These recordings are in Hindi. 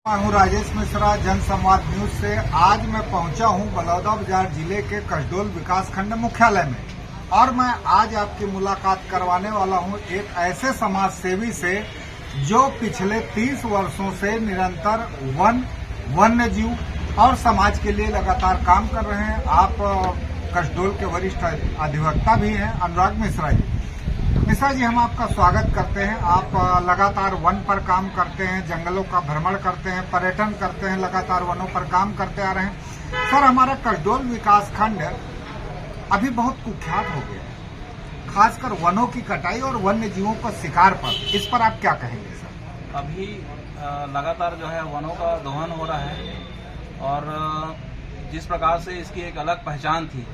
मैं हूं राजेश मिश्रा, जनसंवाद न्यूज से। आज मैं पहुंचा हूं बलौदाबाजार जिले के कसडोल विकासखंड मुख्यालय में और मैं आज आपकी मुलाकात करवाने वाला हूं एक ऐसे समाज सेवी से जो पिछले 30 वर्षों से निरंतर वन्य जीव और समाज के लिए लगातार काम कर रहे हैं। आप कसडोल के वरिष्ठ अधिवक्ता भी हैं, अनुराग मिश्रा जी। मिश्रा जी, हम आपका स्वागत करते हैं। आप लगातार वन पर काम करते हैं, जंगलों का भ्रमण करते हैं, पर्यटन करते हैं, लगातार वनों पर काम करते आ रहे हैं। सर, हमारा कसडोल विकासखंड अभी बहुत कुख्यात हो गया है, खासकर वनों की कटाई और वन्य जीवों का शिकार पर। इस पर आप क्या कहेंगे सर? अभी लगातार जो है वनों का दोहन हो रहा है और जिस प्रकार से इसकी एक अलग पहचान थी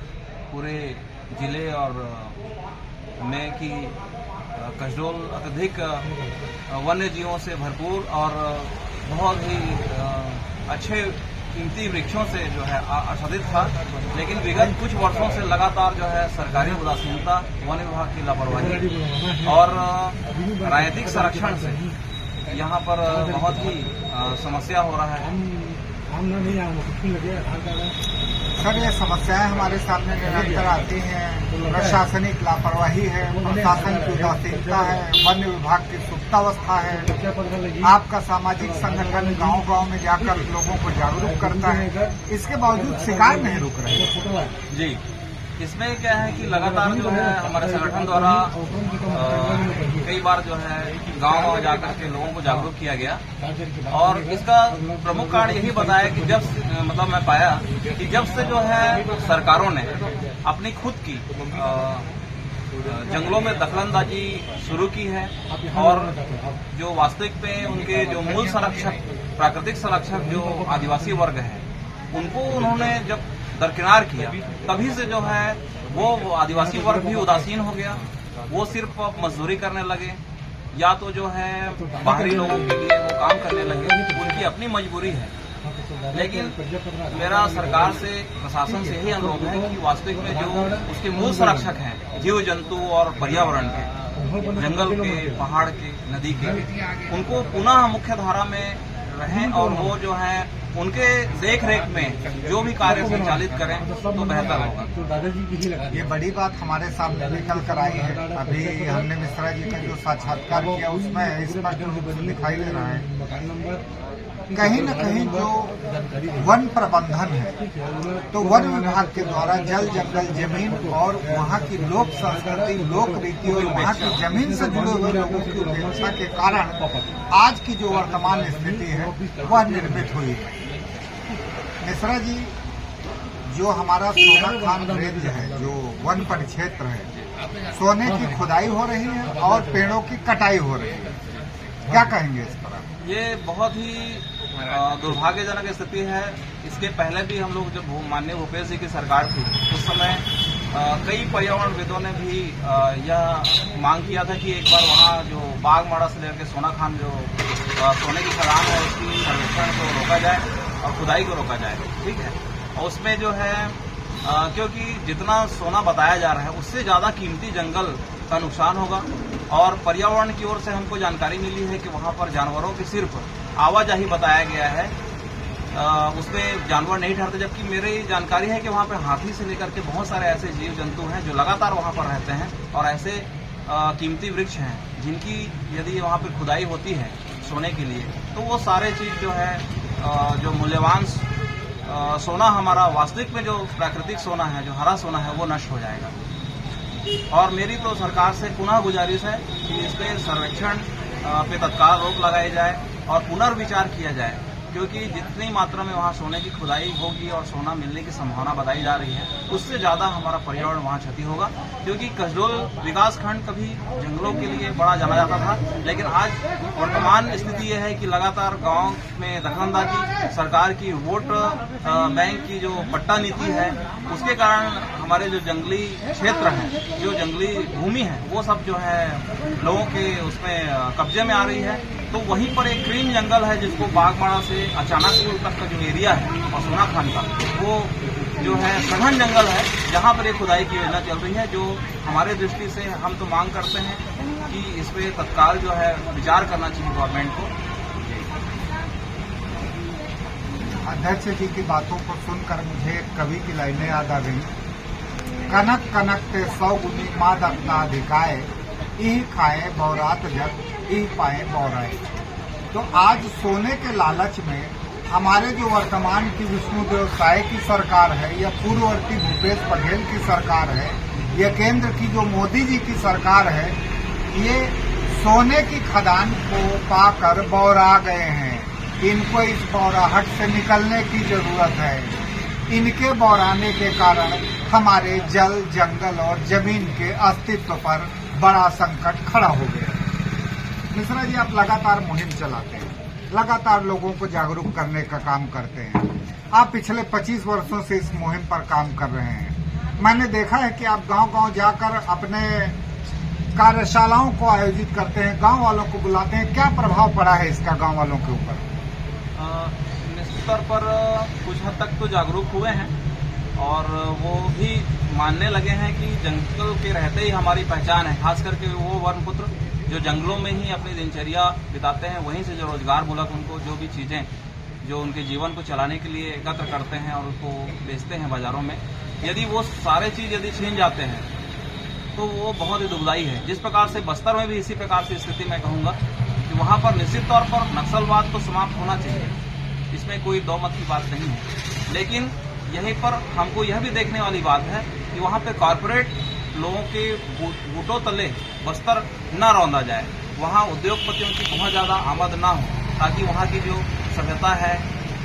पूरे जिले और में कि कसडोल अत्यधिक वन्य जीवों से भरपूर और बहुत ही अच्छे कीमती वृक्षों से जो है आच्छादित था, लेकिन विगत कुछ वर्षों से लगातार जो है सरकारी उदासीनता, वन विभाग की लापरवाही और राजनीतिक संरक्षण से यहाँ पर बहुत ही समस्या हो रहा है। सर, ये समस्याएं हमारे सामने निरंतर आती हैं। प्रशासनिक लापरवाही है, प्रशासन की उदासीनता है, वन्य विभाग की सुप्तावस्था है। आपका सामाजिक संगठन गांव-गांव में जाकर लोगों को जागरूक करता है, इसके बावजूद शिकार नहीं रुक रहे। जी, इसमें क्या है कि लगातार जो है हमारे संगठन द्वारा कई बार जो है गांव जाकर के लोगों को जागरूक किया गया और इसका प्रमुख कारण यही बताया कि मैं पाया कि जब से जो है सरकारों ने अपनी खुद की जंगलों में दखलंदाजी शुरू की है और जो वास्तविक में उनके जो मूल संरक्षक, प्राकृतिक संरक्षक जो आदिवासी वर्ग है, उनको उन्होंने जब दरकिनार किया, तभी से जो है वो आदिवासी वर्ग भी उदासीन हो गया। वो सिर्फ मजदूरी करने लगे या तो जो है बाहरी लोगों के लिए वो काम करने लगे, उनकी अपनी मजबूरी है। लेकिन मेरा सरकार से, प्रशासन से यही अनुरोध है कि वास्तविक में जो उसके मूल संरक्षक हैं, जीव जंतु और पर्यावरण के, जंगल के, पहाड़ के, नदी के, उनको पुनः मुख्य धारा में रहें और वो जो है उनके देख रेख में जो भी कार्य संचालित करें तो बेहतर होगा। ये बड़ी बात हमारे सामने निकल कर आई है। अभी हमने मिश्रा जी का जो साक्षात्कार किया उसमें स्पष्ट रूप से दिखाई दे रहा है कहीं न कहीं जो वन प्रबंधन है, तो वन विभाग के द्वारा जल, जंगल, जमीन और वहाँ की लोक संस्कृति, लोक रीति और वहाँ की जमीन से जुड़े हुए लोगों की उपेक्षा के कारण आज की जो वर्तमान स्थिति है वह निर्मित हुई है। मिश्रा जी, जो हमारा सोना खान रेंज है, जो वन परिक्षेत्र है, सोने की खुदाई हो रही है और पेड़ों की कटाई हो रही है, क्या कहेंगे इस पर? ये बहुत ही दुर्भाग्यजनक स्थिति है। इसके पहले भी हम लोग जब माननीय भूपेश जी की सरकार थी उस समय कई पर्यावरणविदों ने भी यह मांग किया था कि एक बार वहाँ जो बागमाड़ा से लेकर सोना खान जो सोने की खदान है उसकी सर्वेक्षण को रोका जाए और खुदाई को रोका जाए। ठीक है, और उसमें जो है क्योंकि जितना सोना बताया जा रहा है उससे ज्यादा कीमती जंगल का नुकसान होगा और पर्यावरण की ओर से हमको जानकारी मिली है कि वहां पर जानवरों की सिर्फ आवाजाही बताया गया है, उसमें जानवर नहीं ठहरते, जबकि मेरी जानकारी है कि वहां पर हाथी से लेकर के बहुत सारे ऐसे जीव जंतु हैं जो लगातार वहां पर रहते हैं और ऐसे कीमती वृक्ष हैं जिनकी यदि वहां पर खुदाई होती है सोने के लिए तो वो सारे चीज जो है जो मूल्यवान सोना, हमारा वास्तविक में जो प्राकृतिक सोना है, जो हरा सोना है, वो नष्ट हो जाएगा। और मेरी तो सरकार से पुनः गुजारिश है कि इस पे सर्वेक्षण पे तत्काल रोक लगाई जाए और पुनर्विचार किया जाए, क्योंकि जितनी मात्रा में वहाँ सोने की खुदाई होगी और सोना मिलने की संभावना बताई जा रही है उससे ज्यादा हमारा पर्यावरण वहाँ क्षति होगा। क्योंकि कसडोल विकासखंड कभी जंगलों के लिए बड़ा जाना जाता था, लेकिन आज वर्तमान स्थिति यह है कि लगातार गांव में दखलंदाजी, सरकार की वोट बैंक की जो पट्टा नीति है उसके कारण हमारे जो जंगली क्षेत्र हैं, जो जंगली भूमि है, वो सब जो है लोगों के उसमें कब्जे में आ रही है। तो वहीं पर एक ग्रीन जंगल है जिसको बागमाड़ा से अचानकपुर तक का जो एरिया है और सोना खान का, वो जो है सघन जंगल है जहां पर एक खुदाई की योजना चल रही है, जो हमारे दृष्टि से हम तो मांग करते हैं कि इस पे तत्काल जो है विचार करना चाहिए गवर्नमेंट को। अध्यक्ष जी की बातों को सुनकर मुझे एक कवि की लाइनें याद आ गई। कनक कनक ते 100 गुनी मादकता अधिकाय, यही खाए बौरात जग, यही पाए बौराए। तो आज सोने के लालच में हमारे जो वर्तमान की विष्णुदेव साय की सरकार है, या पूर्ववर्ती भूपेश बघेल की सरकार है, या केंद्र की जो मोदी जी की सरकार है, ये सोने की खदान को पाकर बौरा गए हैं। इनको इस बौराहट से निकलने की जरूरत है। इनके बौराने के कारण हमारे जल, जंगल और जमीन के अस्तित्व पर बड़ा संकट खड़ा हो गया। मिश्रा जी, आप लगातार मुहिम चलाते हैं, लगातार लोगों को जागरूक करने का काम करते हैं। आप पिछले 25 वर्षों से इस मुहिम पर काम कर रहे हैं। मैंने देखा है कि आप गांव-गांव जाकर अपने कार्यशालाओं को आयोजित करते हैं, गांव वालों को बुलाते हैं। क्या प्रभाव पड़ा है इसका गांव वालों के ऊपर? निश्चित तौर पर कुछ हद तक तो जागरूक हुए हैं और वो भी मानने लगे हैं कि जंगल के रहते ही हमारी पहचान है। खास करके वो वनपुत्र जो जंगलों में ही अपनी दिनचर्या बिताते हैं, वहीं से जो रोजगार मूलक उनको जो भी चीजें जो उनके जीवन को चलाने के लिए एकत्र करते हैं और उसको बेचते हैं बाजारों में, यदि वो सारे चीज यदि छीन जाते हैं तो वो बहुत ही दुखदायी है। जिस प्रकार से बस्तर में भी इसी प्रकार की स्थिति मैं कहूंगा कि वहां पर निश्चित तौर पर नक्सलवाद तो समाप्त होना चाहिए, इसमें कोई दो मत की बात नहीं है। लेकिन यहीं पर हमको यह भी देखने वाली बात है कि वहां पे कॉर्पोरेट लोगों के बूटों तले बस्तर न रौंदा जाए, वहां उद्योगपतियों की बहुत ज्यादा आमद न हो, ताकि वहां की जो सभ्यता है,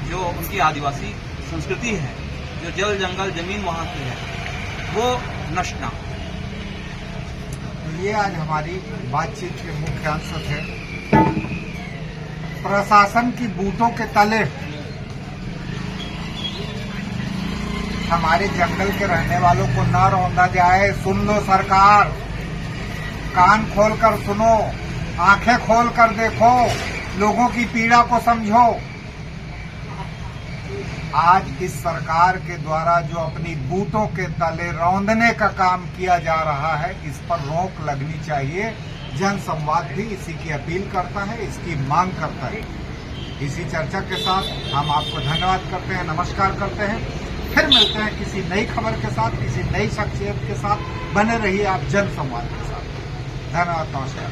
जो उनकी आदिवासी संस्कृति है, जो जल जंगल जमीन वहां की है, वो नष्ट न हो। ये आज हमारी बातचीत के मुख्य अंश थे। प्रशासन की बूटों के तले हमारे जंगल के रहने वालों को न रौंदा जाए। सुन लो सरकार, कान खोलकर सुनो, आंखें खोलकर देखो, लोगों की पीड़ा को समझो। आज इस सरकार के द्वारा जो अपनी बूटों के तले रौंदने का काम किया जा रहा है, इस पर रोक लगनी चाहिए। जन संवाद भी इसी की अपील करता है, इसकी मांग करता है। इसी चर्चा के साथ हम आपको धन्यवाद करते हैं, नमस्कार करते हैं। फिर मिलते हैं किसी नई खबर के साथ, किसी नई शख्सियत के साथ। बने रहिए आप जन संवाद के साथ। धन्यवाद, नमस्कार।